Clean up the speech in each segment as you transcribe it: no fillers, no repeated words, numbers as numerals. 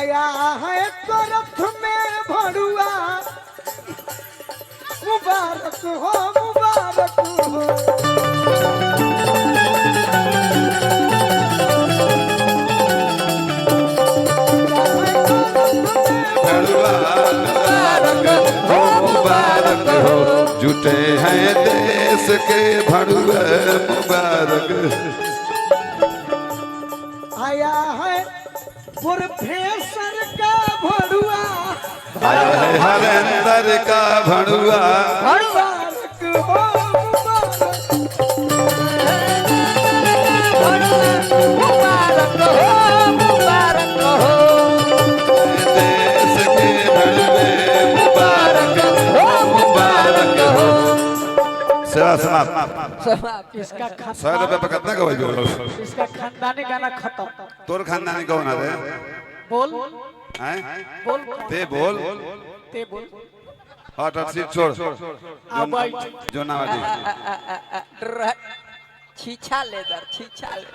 आया है तो रथ में भड़ुआ मुबारक हो मुबारक हो। मुबारक हो जुटे हैं देश के भड़ुआ मुबारक। आया है प्रोफेसर का भड़ुआ आया है हरेंद्र का भड़ुआ मुबारक हो मुबारक हो मुबारक हो देश के भड़ुए मुबारक हो मुबारक हो। सेवा समाप्त। इसका 100 रुपये पे कितना गवाई बोलो? इसका खानदानी गाना खत्म। तोर खानदानी कौन है रे? बोल हैं? बोल ते बोल ते बोल हट हट सीट छोड़ बैठ। जो ना वाली छीछा लेदर छीछा ले।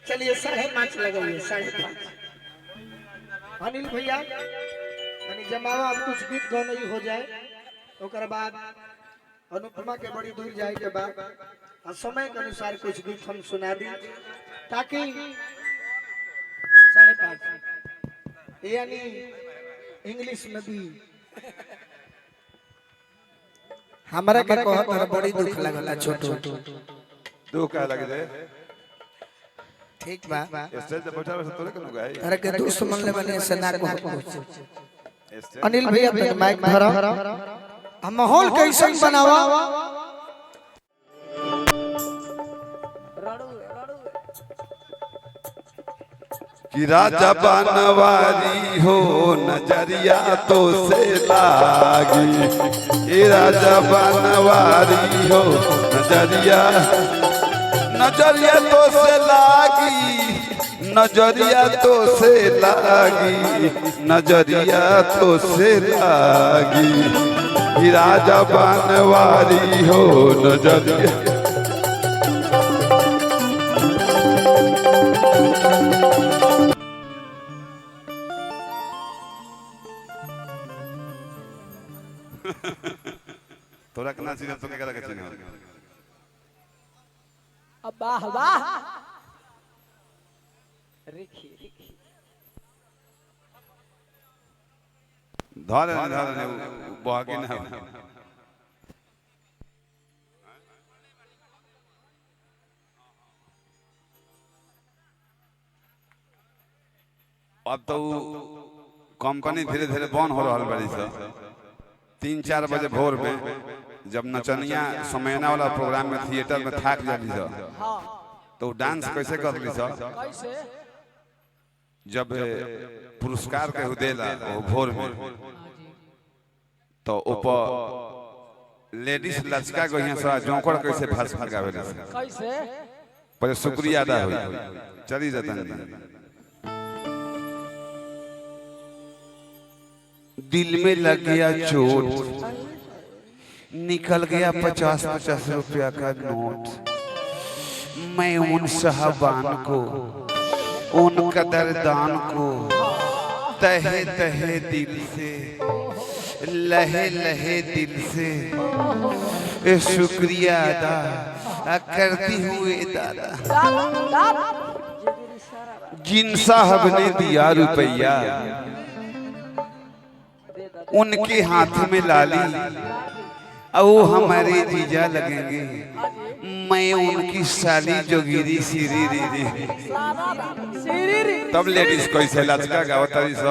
चलिए 5.5 लगाइए 5.5। अनिल भैया यानी जमावा अब कुछ गीत गाने हो जाए ओकर बाद अनुपमा के बड़ी दूर जाए के बाद और समय के अनुसार कुछ गीत हम सुना दी ताकि 5.5 यानी इंग्लिश में भी हमरा के कहत है बड़ी दुख लगला छोटू दुख का लगे रे? ठीक बा स्टेज पे बैठा रहे तोरे कनो गाय अरे के दोस्त मन ले बने से ना को अनिल भैया तक माइक भरा हम माहौल कैसन बनावा कि राजा बनवारी हो नजरिया तो से लागी। ये राजा बनवारी हो नजरिया नजरिया तो से लागी नजरिया तो से लागी नजरिया तो से लागी। ये राजा बनवारी हो नजरिया तोरा कना सीधा तो के करा के चिन्ह अब वाह वाह रिखी धारे बाकी ना अब तो कंपनी धीरे धीरे बंद हो रहा बड़ी सा 3-4 बजे भोर में जब नचनिया समयना वाला प्रोग्राम में थिएटर में थाक जाली सा तो डांस कैसे कर ली सा कैसे जब पुरस्कार के देला वो भोर में तो ऊपर लेडीज लचका गई सा जोंकड़ कैसे फंस फगावे कैसे पर शुक्रिया अदा हुई चली जाता दिल में लग गया चोट निकल गया 50-50 रुपया का नोट। मैं उन साहबान को उन कदरदान को तहे तहे दिल से लहे लहे दिल से शुक्रिया अदा करती हुए दादा जिन साहब ने दिया रुपया उनके हाथ में लाली और वो हमारे जीजा लगेंगे। मैं उनकी साली जोगिरी सीरी री तब लेडीज कैसे लचका गावतारी सब।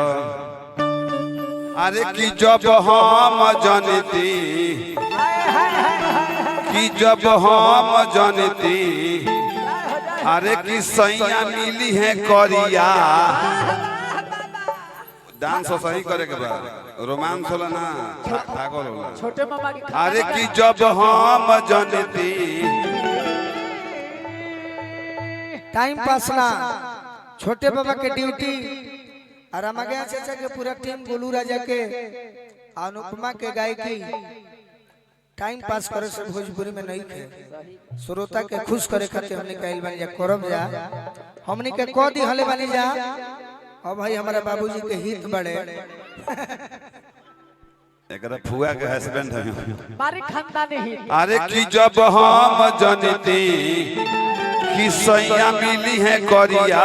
अरे कि जब हम जानती कि जब हम जानती अरे कि सैया मिली है करिया डांस सही करे के बाद रोमांस होला ना ठाकुर होला छोटे मामा की अरे कि जब हम जानती टाइम पास ना छोटे बाबा के ड्यूटी और रमगया चाचा के पूरा टीम गोलू राजा के अनुपमा के गायकी टाइम पास करे से भोजपुरी में नहीं थे श्रोता के खुश करे खातिर हमने कहल बन जा करब जा हमने के को दी हले बनी जा हाँ भाई हमारे बाबूजी के हित बड़े एकरा फुआ के हस्बैंड है बारी खानदानी ही अरे कि जब हम जनती कि सैया मिली है करिया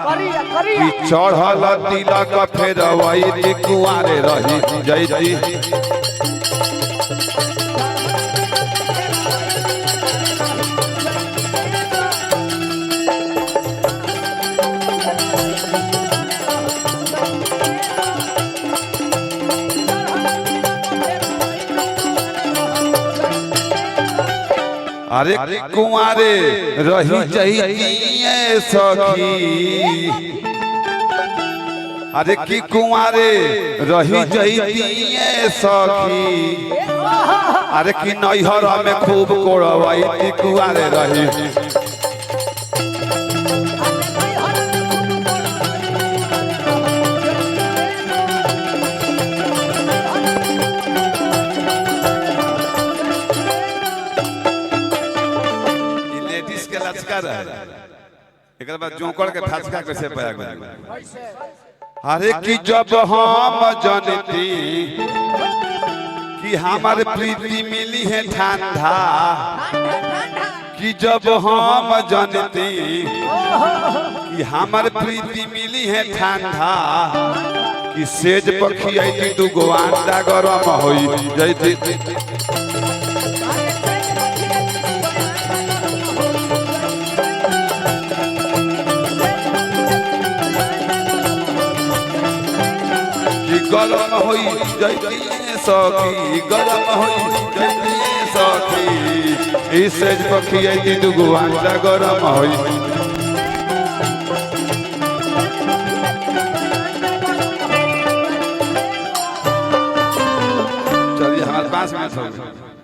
करिया करिया कि चढ़ल तिलक फेर वही कुआरे रही जयती अरे कुआरे रही जइए सखी अरे कि कुआरे रही जइए सखी अरे कि नैहर में खूब कोड़वाई कुआरे रही एक बाद जोकर के फसका कैसे पाया गया अरे कि जब हम जनती कि हमारे प्रीति मिली है ठंडा कि जब हम जनती कि हमारे प्रीति मिली है ठंडा कि सेज पखी आई तू गो अंडा गरम होई जैती गरम होई जइती सखी गरम होई जइती सखी इस सेज पखी आई दुगो अंडा गरम होई चलिए हमारे 5 मिनट हो गए